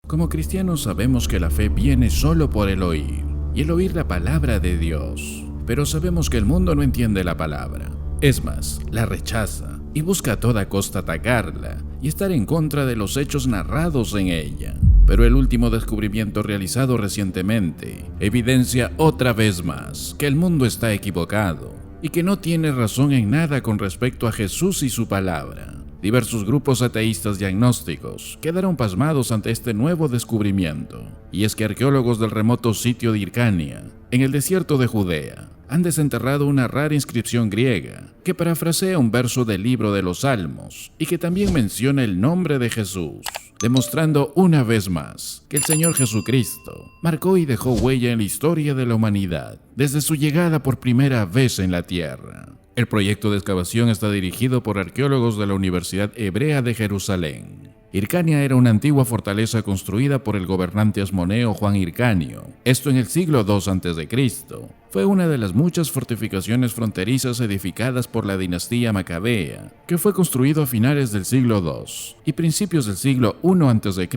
Como cristianos sabemos que la fe viene solo por el oír, y el oír la palabra de Dios. Pero sabemos que el mundo no entiende la palabra. Es más, la rechaza y busca a toda costa atacarla y estar en contra de los hechos narrados en ella. Pero el último descubrimiento realizado recientemente evidencia otra vez más que el mundo está equivocado y que no tiene razón en nada con respecto a Jesús y su palabra. Diversos grupos ateístas y agnósticos quedaron pasmados ante este nuevo descubrimiento, y es que arqueólogos del remoto sitio de Hircania, en el desierto de Judea, han desenterrado una rara inscripción griega que parafrasea un verso del libro de los Salmos y que también menciona el nombre de Jesús, demostrando una vez más que el Señor Jesucristo marcó y dejó huella en la historia de la humanidad desde su llegada por primera vez en la tierra. El proyecto de excavación está dirigido por arqueólogos de la Universidad Hebrea de Jerusalén. Hircania era una antigua fortaleza construida por el gobernante asmoneo Juan Hircanio, esto en el siglo II a.C. Fue una de las muchas fortificaciones fronterizas edificadas por la dinastía macabea, que fue construido a finales del siglo II y principios del siglo I a.C.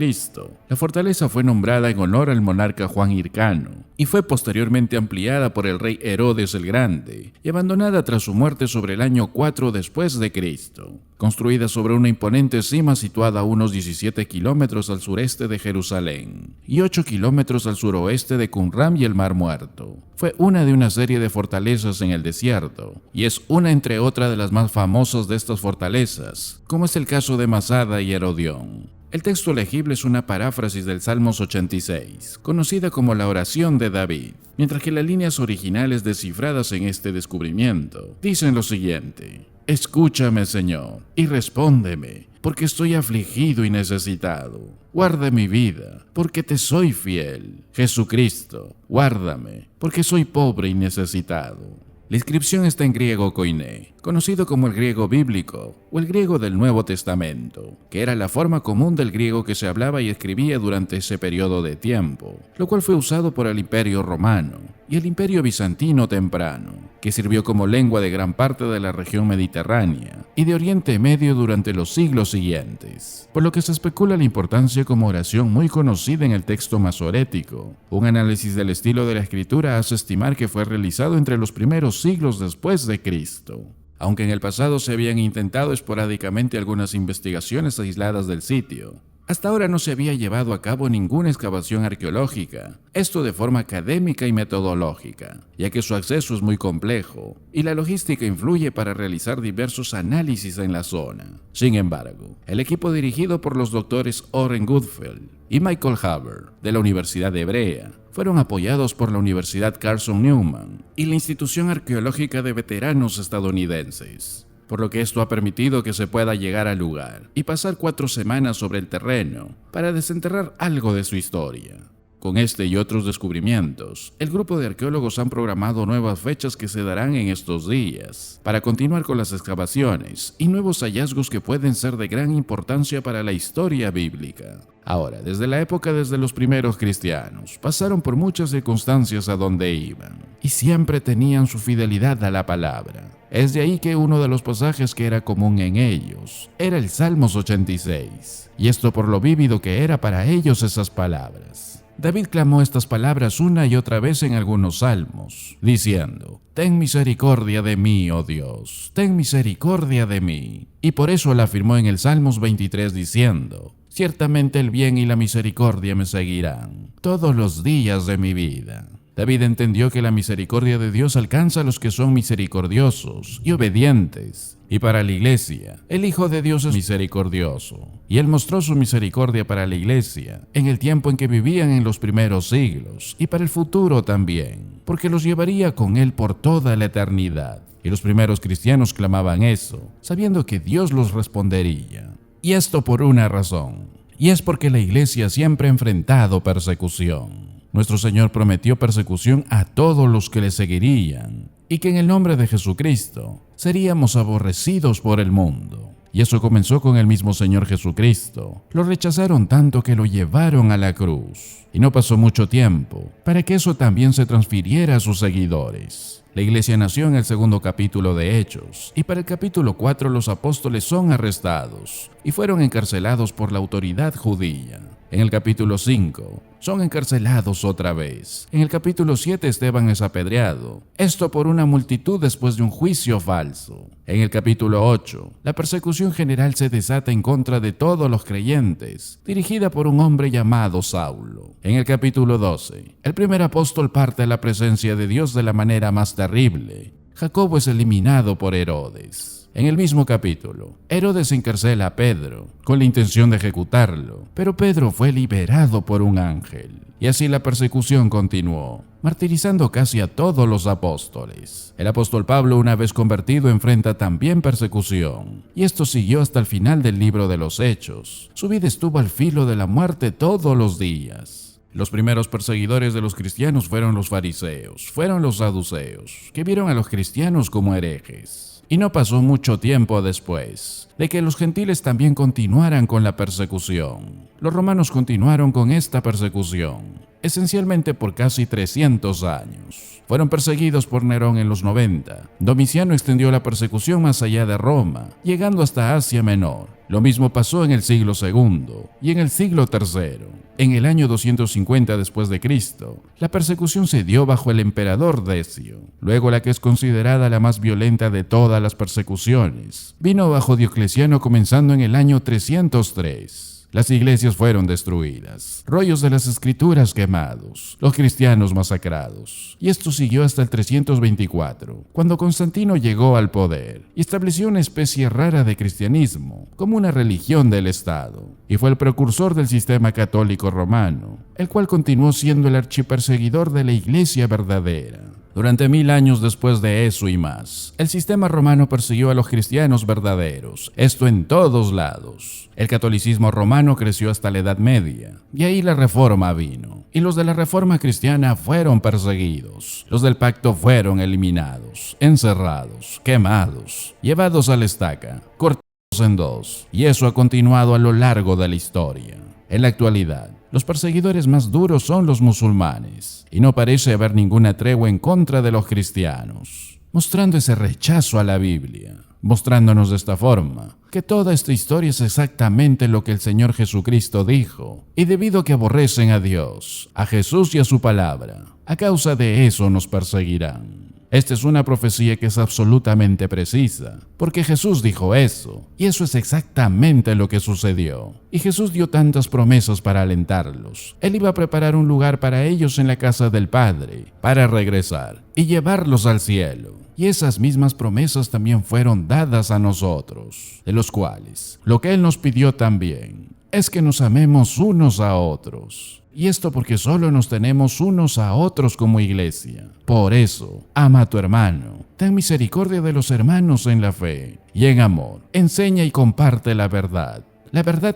La fortaleza fue nombrada en honor al monarca Juan Hircano y fue posteriormente ampliada por el rey Herodes el Grande y abandonada tras su muerte sobre el año 4 después de Cristo. Construida sobre una imponente cima situada a unos 17 kilómetros al sureste de Jerusalén y 8 kilómetros al suroeste de Qumran y el Mar Muerto. Fue una de una serie de fortalezas en el desierto, y es una entre otra de las más famosas de estas fortalezas, como es el caso de Masada y Herodión. El texto legible es una paráfrasis del Salmos 86, conocida como la oración de David, mientras que las líneas originales descifradas en este descubrimiento dicen lo siguiente: Escúchame, Señor, y respóndeme, porque estoy afligido y necesitado. Guarda mi vida, porque te soy fiel. Jesucristo, guárdame, porque soy pobre y necesitado. La inscripción está en griego koiné, conocido como el griego bíblico o el griego del Nuevo Testamento, que era la forma común del griego que se hablaba y escribía durante ese periodo de tiempo, lo cual fue usado por el Imperio Romano y el Imperio Bizantino temprano, que sirvió como lengua de gran parte de la región mediterránea y de Oriente Medio durante los siglos siguientes, por lo que se especula la importancia como oración muy conocida en el texto masorético. Un análisis del estilo de la escritura hace estimar que fue realizado entre los primeros siglos después de Cristo. Aunque en el pasado se habían intentado esporádicamente algunas investigaciones aisladas del sitio, hasta ahora no se había llevado a cabo ninguna excavación arqueológica, esto de forma académica y metodológica, ya que su acceso es muy complejo y la logística influye para realizar diversos análisis en la zona. Sin embargo, el equipo dirigido por los doctores Oren Goodfeldt y Michael Haber de la Universidad Hebrea fueron apoyados por la Universidad Carson Newman y la Institución Arqueológica de Veteranos Estadounidenses, por lo que esto ha permitido que se pueda llegar al lugar y pasar 4 semanas sobre el terreno para desenterrar algo de su historia. Con este y otros descubrimientos, el grupo de arqueólogos han programado nuevas fechas que se darán en estos días para continuar con las excavaciones y nuevos hallazgos que pueden ser de gran importancia para la historia bíblica. Ahora, desde los primeros cristianos, pasaron por muchas circunstancias a donde iban y siempre tenían su fidelidad a la palabra. Es de ahí que uno de los pasajes que era común en ellos era el Salmos 86, y esto por lo vívido que era para ellos esas palabras. David clamó estas palabras una y otra vez en algunos salmos, diciendo: «Ten misericordia de mí, oh Dios, ten misericordia de mí». Y por eso la afirmó en el Salmos 23 diciendo: «Ciertamente el bien y la misericordia me seguirán todos los días de mi vida». David entendió que la misericordia de Dios alcanza a los que son misericordiosos y obedientes. Y para la iglesia, el Hijo de Dios es misericordioso. Y Él mostró su misericordia para la iglesia en el tiempo en que vivían en los primeros siglos y para el futuro también, porque los llevaría con Él por toda la eternidad. Y los primeros cristianos clamaban eso, sabiendo que Dios los respondería. Y esto por una razón, y es porque la iglesia siempre ha enfrentado persecución. Nuestro Señor prometió persecución a todos los que le seguirían, y que en el nombre de Jesucristo seríamos aborrecidos por el mundo. Y eso comenzó con el mismo Señor Jesucristo. Lo rechazaron tanto que lo llevaron a la cruz. Y no pasó mucho tiempo para que eso también se transfiriera a sus seguidores. La iglesia nació en el segundo capítulo de Hechos, y para el capítulo 4 los apóstoles son arrestados y fueron encarcelados por la autoridad judía. En el capítulo 5 son encarcelados otra vez. En el capítulo 7 Esteban es apedreado, esto por una multitud después de un juicio falso. En el capítulo 8 la persecución general se desata en contra de todos los creyentes, dirigida por un hombre llamado Saulo. En el capítulo 12 el primer apóstol parte a la presencia de Dios de la manera más terrible. Jacobo es eliminado por Herodes. En el mismo capítulo, Herodes encarcela a Pedro con la intención de ejecutarlo, pero Pedro fue liberado por un ángel. Y así la persecución continuó, martirizando casi a todos los apóstoles. El apóstol Pablo, una vez convertido, enfrenta también persecución, y esto siguió hasta el final del libro de los Hechos. Su vida estuvo al filo de la muerte todos los días. Los primeros perseguidores de los cristianos fueron los fariseos, fueron los saduceos, que vieron a los cristianos como herejes. Y no pasó mucho tiempo después de que los gentiles también continuaran con la persecución. Los romanos continuaron con esta persecución, esencialmente por casi 300 años. Fueron perseguidos por Nerón en los 90. Domiciano extendió la persecución más allá de Roma, llegando hasta Asia Menor. Lo mismo pasó en el siglo II y en el siglo III. En el año 250 después de Cristo, la persecución se dio bajo el emperador Decio. Luego, la que es considerada la más violenta de todas las persecuciones vino bajo Diocleciano, comenzando en el año 303. Las iglesias fueron destruidas, rollos de las escrituras quemados, los cristianos masacrados. Y esto siguió hasta el 324, cuando Constantino llegó al poder y estableció una especie rara de cristianismo como una religión del Estado. Y fue el precursor del sistema católico romano, el cual continuó siendo el archiperseguidor de la iglesia verdadera. Durante 1000 años después de eso y más, el sistema romano persiguió a los cristianos verdaderos, esto en todos lados. El catolicismo romano creció hasta la Edad Media, y ahí la Reforma vino, y los de la Reforma cristiana fueron perseguidos. Los del Pacto fueron eliminados, encerrados, quemados, llevados a la estaca, cortados en dos, y eso ha continuado a lo largo de la historia. En la actualidad, los perseguidores más duros son los musulmanes, y no parece haber ninguna tregua en contra de los cristianos, mostrando ese rechazo a la Biblia, mostrándonos de esta forma que toda esta historia es exactamente lo que el Señor Jesucristo dijo, y debido a que aborrecen a Dios, a Jesús y a su palabra, a causa de eso nos perseguirán. Esta es una profecía que es absolutamente precisa, porque Jesús dijo eso, y eso es exactamente lo que sucedió. Y Jesús dio tantas promesas para alentarlos. Él iba a preparar un lugar para ellos en la casa del Padre, para regresar y llevarlos al cielo. Y esas mismas promesas también fueron dadas a nosotros, de los cuales lo que Él nos pidió también es que nos amemos unos a otros. Y esto porque solo nos tenemos unos a otros como iglesia. Por eso, ama a tu hermano, ten misericordia de los hermanos en la fe y en amor. Enseña y comparte la verdad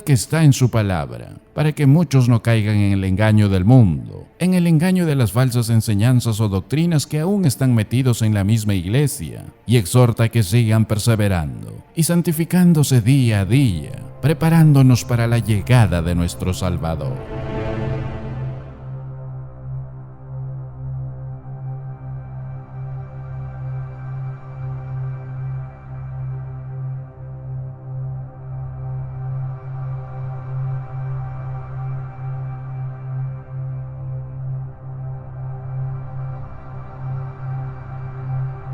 que está en su palabra, para que muchos no caigan en el engaño del mundo, en el engaño de las falsas enseñanzas o doctrinas que aún están metidos en la misma iglesia. Y exhorta que sigan perseverando y santificándose día a día, preparándonos para la llegada de nuestro Salvador.